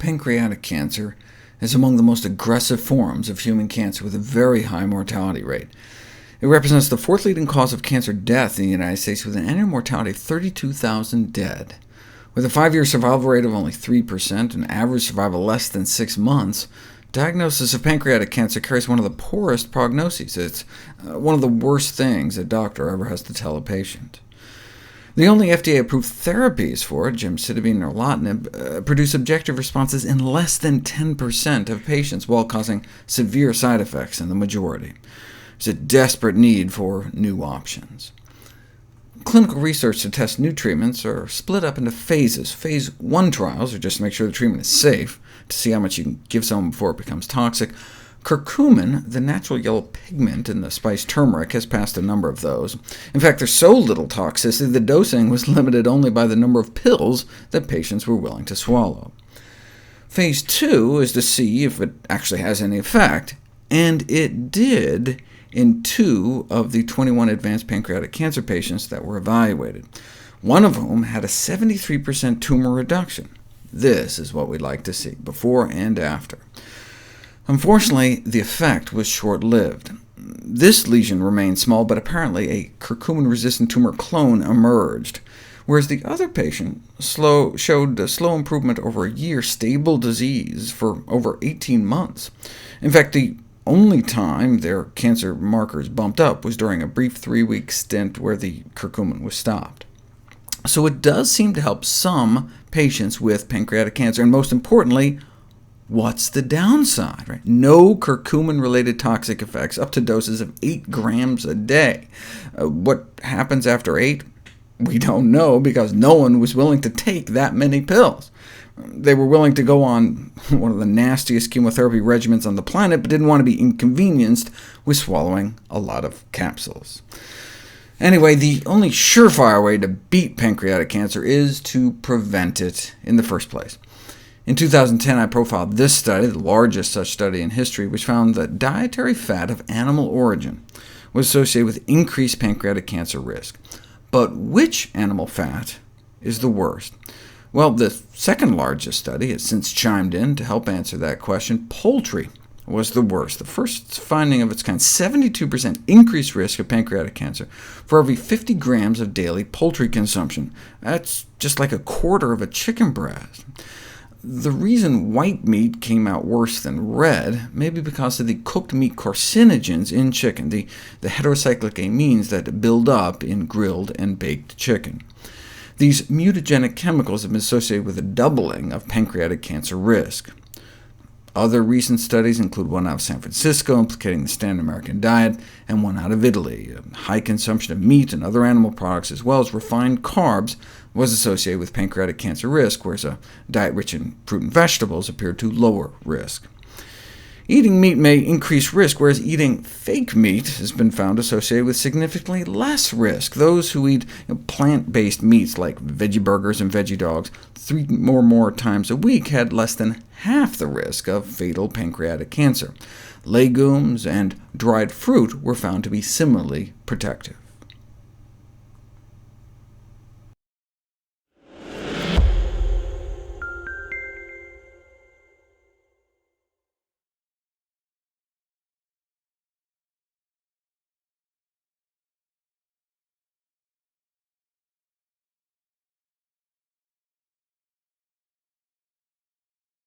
Pancreatic cancer is among the most aggressive forms of human cancer, with a very high mortality rate. It represents the fourth leading cause of cancer death in the United States, with an annual mortality of 32,000 dead. With a 5-year survival rate of only 3%, and average survival less than 6 months, diagnosis of pancreatic cancer carries one of the poorest prognoses. It's one of the worst things a doctor ever has to tell a patient. The only FDA-approved therapies for it, gemcitabine or erlotinib, produce objective responses in less than 10% of patients, while causing severe side effects in the majority. There's a desperate need for new options. Clinical research to test new treatments are split up into phases. Phase 1 trials are just to make sure the treatment is safe, to see how much you can give someone before it becomes toxic. Curcumin, the natural yellow pigment in the spice turmeric, has passed a number of those. In fact, there's so little toxicity, the dosing was limited only by the number of pills that patients were willing to swallow. Phase 2 is to see if it actually has any effect, and it did in 2 of the 21 advanced pancreatic cancer patients that were evaluated, one of whom had a 73% tumor reduction. This is what we'd like to see, before and after. Unfortunately, the effect was short-lived. This lesion remained small, but apparently a curcumin-resistant tumor clone emerged, whereas the other patient showed a slow improvement over a year, stable disease for over 18 months. In fact, the only time their cancer markers bumped up was during a brief 3-week stint where the curcumin was stopped. So it does seem to help some patients with pancreatic cancer, and most importantly, what's the downside? Right? No curcumin-related toxic effects, up to doses of 8 grams a day. What happens after 8? We don't know, because no one was willing to take that many pills. They were willing to go on one of the nastiest chemotherapy regimens on the planet, but didn't want to be inconvenienced with swallowing a lot of capsules. Anyway, the only surefire way to beat pancreatic cancer is to prevent it in the first place. In 2010, I profiled this study, the largest such study in history, which found that dietary fat of animal origin was associated with increased pancreatic cancer risk. But which animal fat is the worst? Well, the second largest study has since chimed in to help answer that question. Poultry was the worst. The first finding of its kind, 72% increased risk of pancreatic cancer for every 50 grams of daily poultry consumption. That's just like a quarter of a chicken breast. The reason white meat came out worse than red may be because of the cooked meat carcinogens in chicken, the heterocyclic amines that build up in grilled and baked chicken. These mutagenic chemicals have been associated with a doubling of pancreatic cancer risk. Other recent studies include one out of San Francisco implicating the standard American diet, and one out of Italy. High consumption of meat and other animal products, as well as refined carbs, was associated with pancreatic cancer risk, whereas a diet rich in fruit and vegetables appeared to lower risk. Eating meat may increase risk, whereas eating fake meat has been found associated with significantly less risk. Those who eat plant-based meats like veggie burgers and veggie dogs 3 or more times a week had less than half the risk of fatal pancreatic cancer. Legumes and dried fruit were found to be similarly protective.